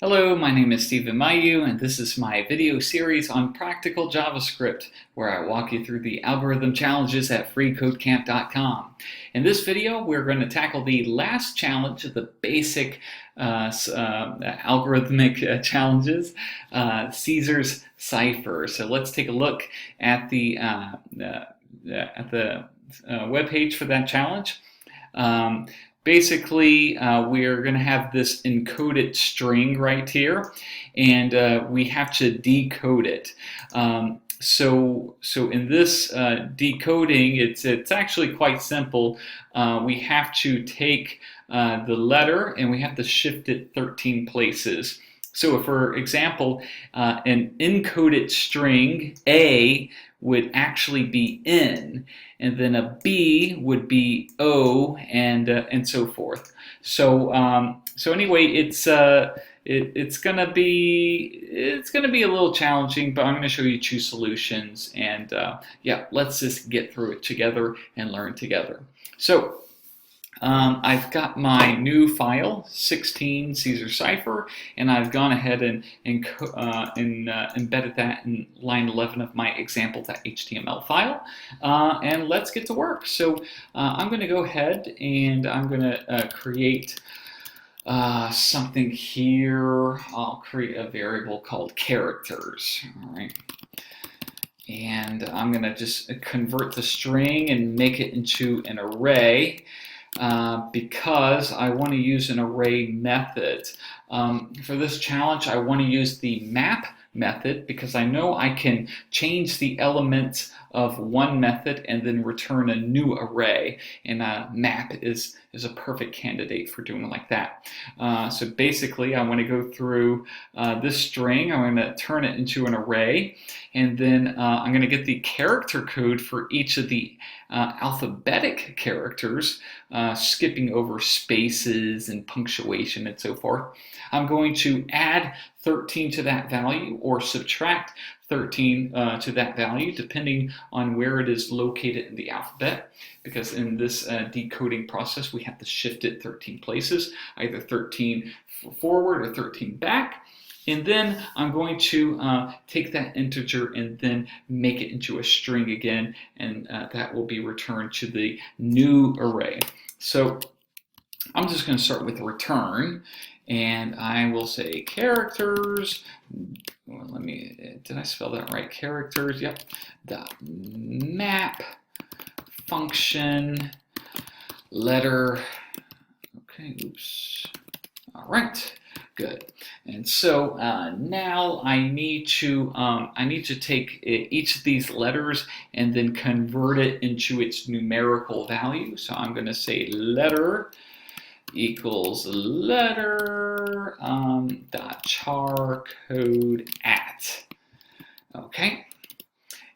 Hello, my name is Stephen Mayeux, and this is my video series on practical JavaScript, where I walk you through the algorithm challenges at freecodecamp.com. In this video, we're going to tackle the last challenge of the basic algorithmic challenges, Caesar's Cipher. So let's take a look at the web page for that challenge. Basically, we're going to have this encoded string right here, and we have to decode it. So in this decoding, it's actually quite simple. We have to take the letter and we have to shift it 13 places. So for example, an encoded string A would actually be N, and then a B would be O, and so forth. So anyway, it's gonna be a little challenging, but I'm gonna show you two solutions, and yeah, let's just get through it together and learn together. So I've got my new file, 16 Caesar Cipher, and I've gone ahead and embedded that in line 11 of my example.html file, and let's get to work. So I'm going to go ahead and I'm going to create something here. I'll create a variable called characters. All right. And I'm going to just convert the string and make it into an array. Because I want to use an array method. For this challenge, I want to use the map method because I know I can change the elements of one method and then return a new array, and map is a perfect candidate for doing like that. So basically, I want to go through this string. I'm going to turn it into an array, and then I'm going to get the character code for each of the alphabetic characters, skipping over spaces and punctuation and so forth. I'm going to add 13 to that value or subtract 13 to that value depending on where it is located in the alphabet, because in this decoding process we have to shift it 13 places, either 13 forward or 13 back. And then I'm going to take that integer and then make it into a string again, and that will be returned to the new array. So I'm just going to start with return, and I will say characters. Well, did I spell that right? Characters, yep. Dot map function letter. Okay, oops. All right. Good. And so now I need to take each of these letters and then convert it into its numerical value. So I'm going to say letter equals letter dot charCodeAt. Okay.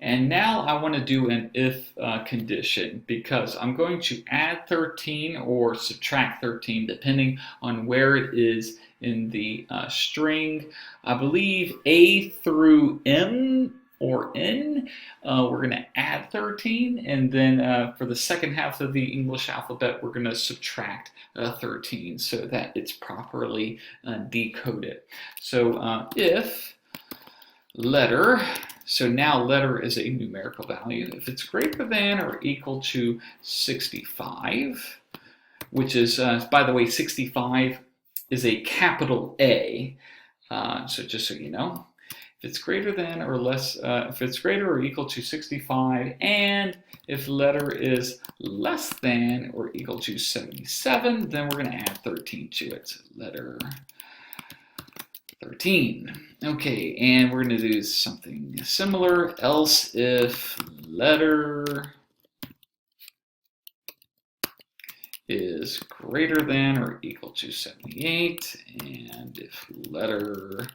And now I want to do an if condition, because I'm going to add 13 or subtract 13 depending on where it is in the string. I believe A through M or N, we're going to add 13, and then for the second half of the English alphabet, we're going to subtract 13 so that it's properly decoded. So if letter, so now letter is a numerical value. If it's greater than or equal to 65, which is, by the way, 65 is a capital A. So just so you know, if it's greater than or less, if it's greater or equal to 65, and if letter is less than or equal to 77, then we're going to add 13 to it. So letter 13. Okay, and we're going to do something similar. Else if letter is greater than or equal to 78, and if letter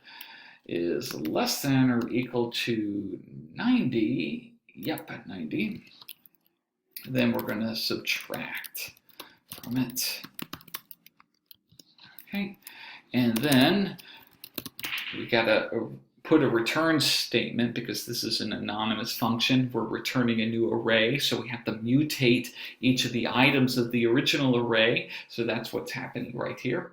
is less than or equal to 90, yep, at 90, then we're going to subtract from it. Okay, and then we got to put a return statement, because this is an anonymous function. We're returning a new array, so we have to mutate each of the items of the original array. So that's what's happening right here.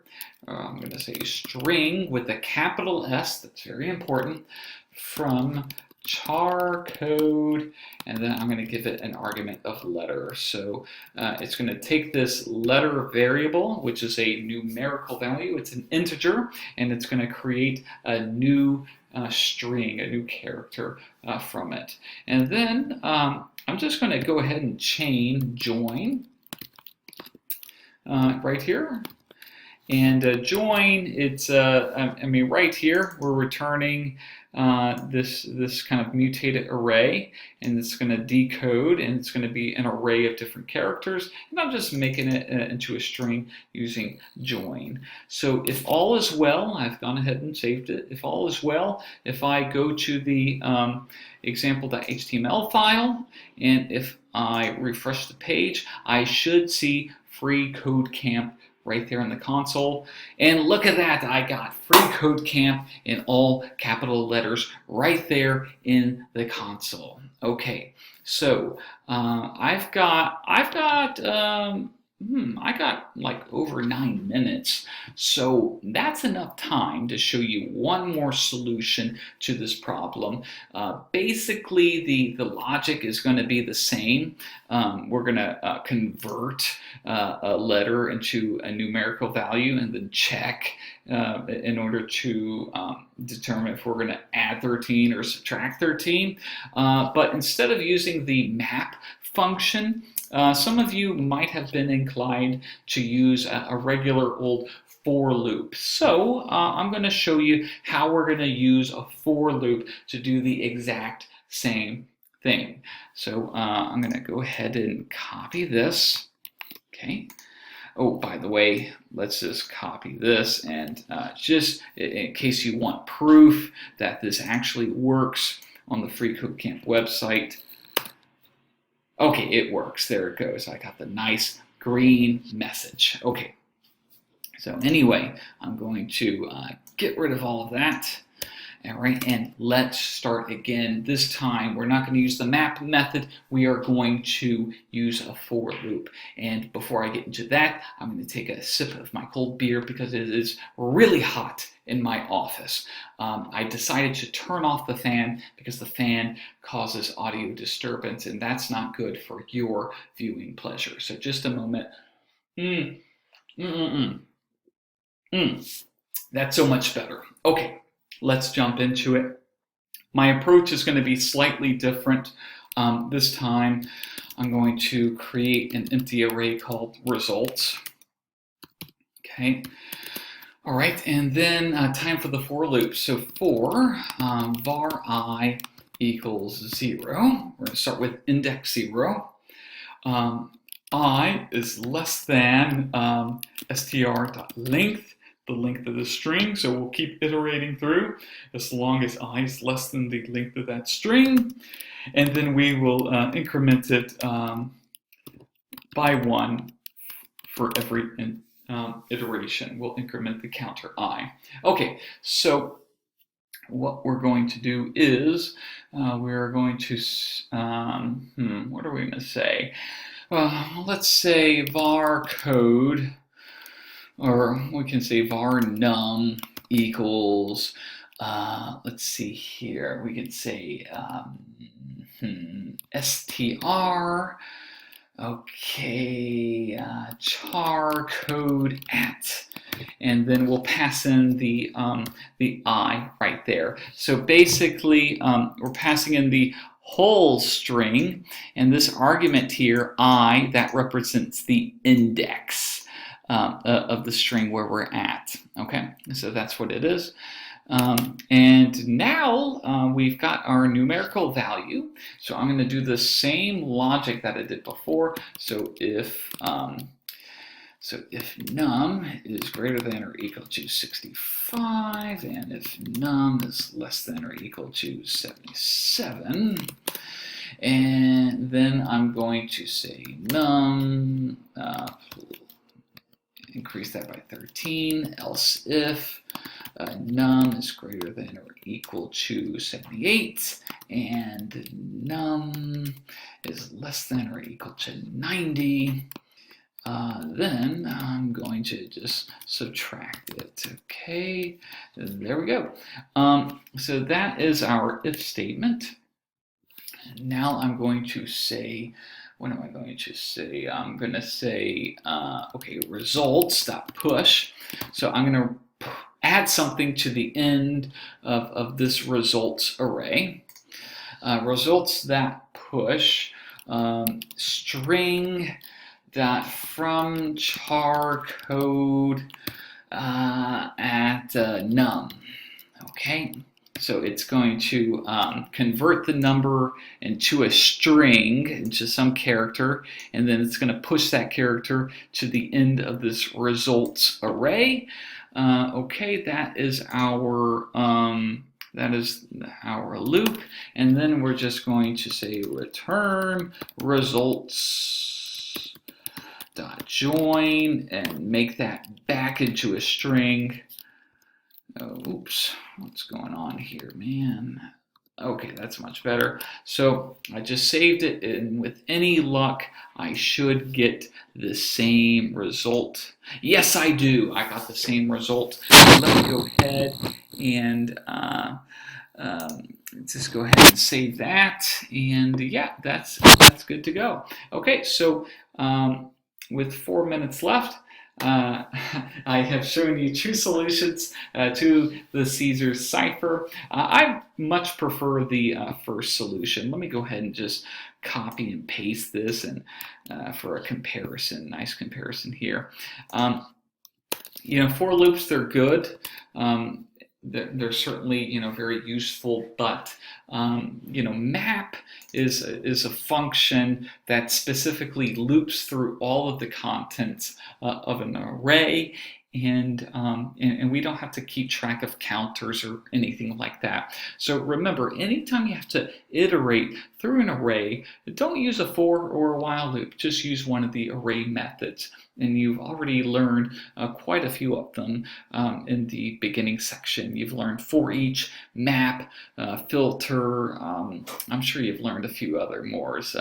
I'm going to say string with a capital S, that's very important, from charCode, and then I'm going to give it an argument of letter. So it's going to take this letter variable, which is a numerical value. It's an integer, and it's going to create a new string, a new character from it. And then I'm just going to go ahead and chain join right here. And join, it's, I mean, right here, we're returning this kind of mutated array, and it's going to decode, and it's going to be an array of different characters, and I'm just making it into a string using join. So if all is well, I've gone ahead and saved it. If all is well, if I go to the example.html file, and if I refresh the page, I should see free_code_camp right there in the console. And look at that, I got free_code_camp in all capital letters right there in the console. Okay, so I got like over 9 minutes, so that's enough time to show you one more solution to this problem. Basically, the logic is going to be the same. We're going to convert a letter into a numerical value and then check in order to determine if we're going to add 13 or subtract 13. But instead of using the map function, some of you might have been inclined to use a regular old for loop. So I'm going to show you how we're going to use a for loop to do the exact same thing. So I'm going to go ahead and copy this. Okay. Oh, by the way, let's just copy this, and just in case you want proof that this actually works on the free_code_camp website. Okay, it works. There it goes. I got the nice green message. Okay. So anyway, I'm going to get rid of all of that. All right, and let's start again. This time, we're not going to use the map method. We are going to use a for loop. And before I get into that, I'm going to take a sip of my cold beer because it is really hot in my office. I decided to turn off the fan because the fan causes audio disturbance, and that's not good for your viewing pleasure. So just a moment. That's so much better. Okay, let's jump into it. My approach is going to be slightly different. This time, I'm going to create an empty array called results. Okay. All right, and then time for the for loop. So for var I equals 0, we're going to start with index 0. I is less than str.length, the length of the string. So we'll keep iterating through as long as I is less than the length of that string. And then we will increment it by 1 for every iteration. We'll increment the counter I. Okay, so what we're going to do is we're going to, what are we going to say? Let's say var code, or we can say var num equals, let's see here, we can say str, okay, charCodeAt, and then we'll pass in the I right there. So basically, we're passing in the whole string, and this argument here, I, that represents the index of the string where we're at. Okay, so that's what it is. And now we've got our numerical value. So I'm going to do the same logic that I did before. So if num is greater than or equal to 65, and if num is less than or equal to 77, and then I'm going to say num, increase that by 13, else if num is greater than or equal to 78, and num is less than or equal to 90. Then I'm going to just subtract it. Okay, there we go. So that is our if statement. Now I'm going to say, what am I going to say? I'm going to say, okay, results.push. So I'm going to add something to the end of this results array. Results.push string that from charCodeAt num. Okay, so it's going to convert the number into a string, into some character, and then it's going to push that character to the end of this results array. Okay, that is our loop, and then we're just going to say return results .join and make that back into a string. Oh, oops, what's going on here, man? Okay, that's much better. So I just saved it, and with any luck, I should get the same result. Yes, I do. I got the same result. Let me go ahead and just go ahead and save that, and yeah, that's good to go. Okay, so with 4 minutes left, I have shown you two solutions to the Caesar cipher. I much prefer the first solution. Let me go ahead and just copy and paste this, and for a comparison, nice comparison here. You know, for loops, they're good. They're certainly, you know, very useful, but you know, map is a function that specifically loops through all of the contents of an array, and we don't have to keep track of counters or anything like that. So remember, anytime you have to iterate through an array, don't use a for or a while loop. Just use one of the array methods. And you've already learned quite a few of them in the beginning section. You've learned for each, map, filter. I'm sure you've learned a few other mores.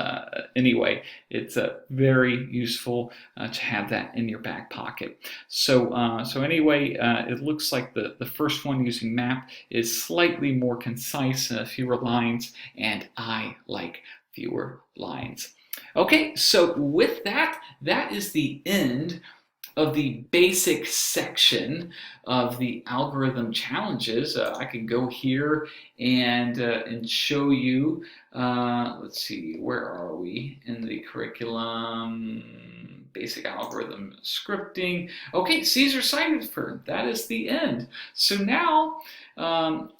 Anyway, it's very useful to have that in your back pocket. So anyway, it looks like the first one using map is slightly more concise, fewer lines, and I like fewer lines. Okay, so with that, that is the end of the basic section of the algorithm challenges. I can go here and show you, let's see, where are we in the curriculum? Basic algorithm scripting. Okay, Caesar cipher, that is the end. So now,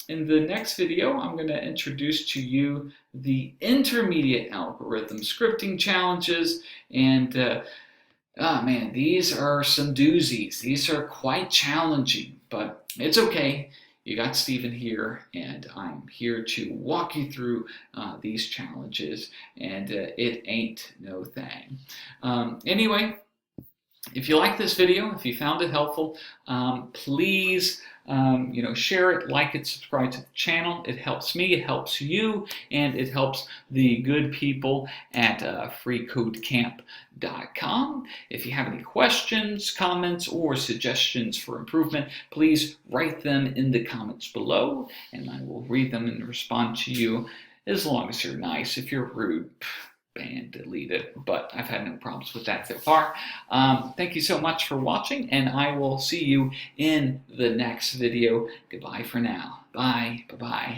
in the next video, I'm going to introduce to you the intermediate algorithm scripting challenges, and man, these are some doozies. These are quite challenging, but it's okay. You got Stephen here, and I'm here to walk you through these challenges, and it ain't no thing. Anyway, if you like this video, if you found it helpful, please share it, like it, subscribe to the channel. It helps me, it helps you, and it helps the good people at freecodecamp.com. If you have any questions, comments, or suggestions for improvement, please write them in the comments below, and I will read them and respond to you, as long as you're nice. If you're rude, and delete it, but I've had no problems with that so far. Thank you so much for watching, and I will see you in the next video. Goodbye for now. Bye. Bye-bye.